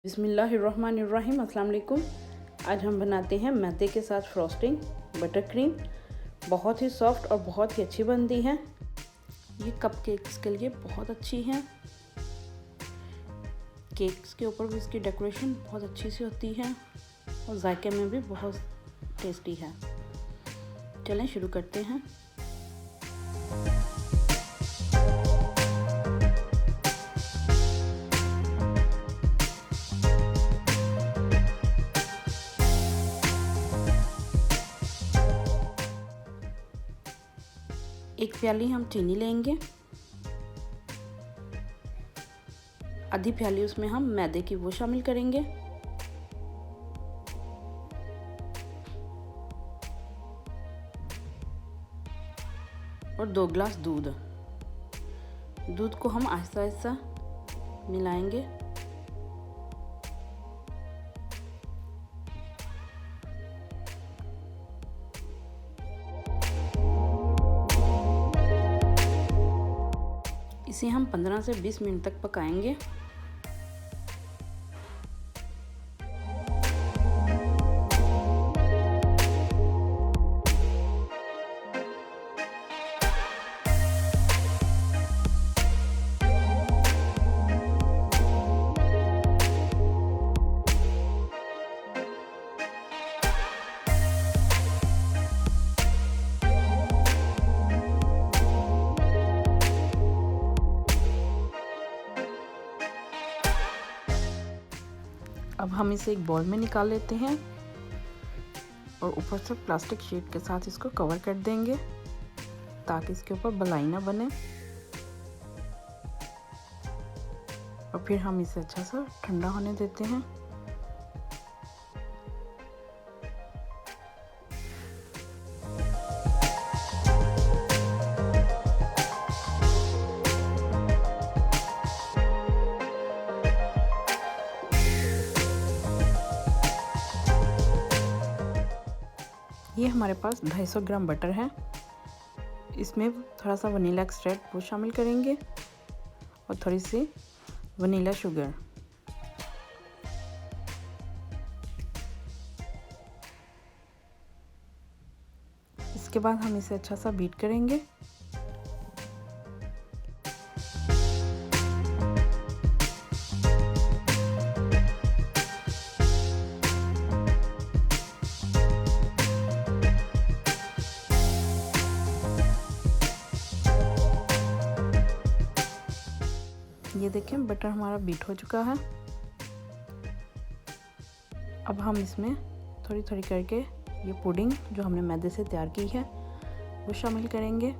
बिस्मिल्लाहिर्रहमानिर्रहीम। अस्सलाम वालेकुम। आज हम बनाते हैं मैदे के साथ फ्रॉस्टिंग बटर क्रीम। बहुत ही सॉफ्ट और बहुत ही अच्छी बनती है। ये कपकेक्स के लिए बहुत अच्छी है। केक्स के ऊपर भी इसकी डेकोरेशन बहुत अच्छी सी होती है और जायके में भी बहुत टेस्टी है। चलें शुरू करते हैं। एक प्याली हम चीनी लेंगे, आधी प्याली उसमें हम मैदे की वो शामिल करेंगे और 2 गिलास दूध को हम आहिस्ता आहिस्ता मिलाएंगे। इसे हम 15 से 20 मिनट तक पकाएंगे। अब हम इसे एक बाउल में निकाल लेते हैं और ऊपर से प्लास्टिक शीट के साथ इसको कवर कर देंगे ताकि इसके ऊपर बलाई ना बने। और फिर हम इसे अच्छा सा ठंडा होने देते हैं। ये हमारे पास 250 ग्राम बटर है। इसमें थोड़ा सा वनीला एक्सट्रैक्ट वो शामिल करेंगे और थोड़ी सी वनीला शुगर। इसके बाद हम इसे अच्छा सा बीट करेंगे। ये देखें बटर हमारा बीट हो चुका है। अब हम इसमें थोड़ी थोड़ी करके ये पुडिंग जो हमने मैदे से तैयार की है वो शामिल करेंगे।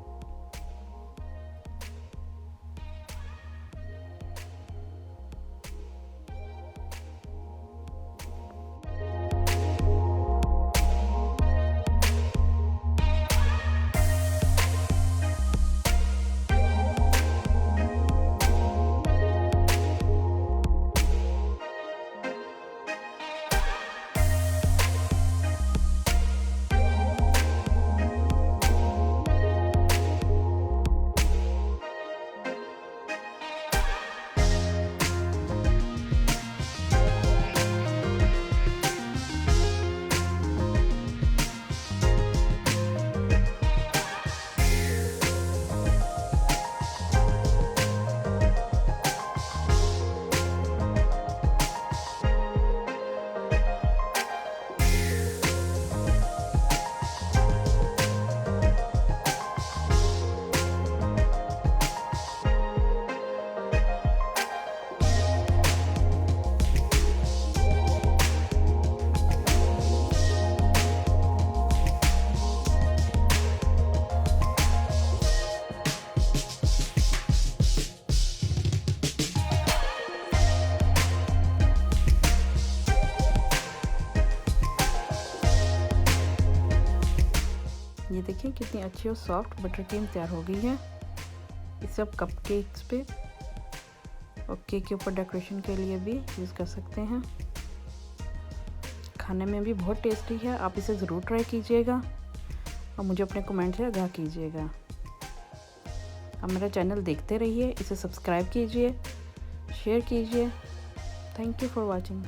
ये देखिए कितनी अच्छी और सॉफ्ट बटर क्रीम तैयार हो गई है। इसे आप कप केक्स पे और केक के ऊपर डेकोरेशन के लिए भी यूज़ कर सकते हैं। खाने में भी बहुत टेस्टी है। आप इसे ज़रूर ट्राई कीजिएगा और मुझे अपने कमेंट से आगाह कीजिएगा। आप मेरा चैनल देखते रहिए, इसे सब्सक्राइब कीजिए, शेयर कीजिए थैंक यू फॉर वॉचिंग।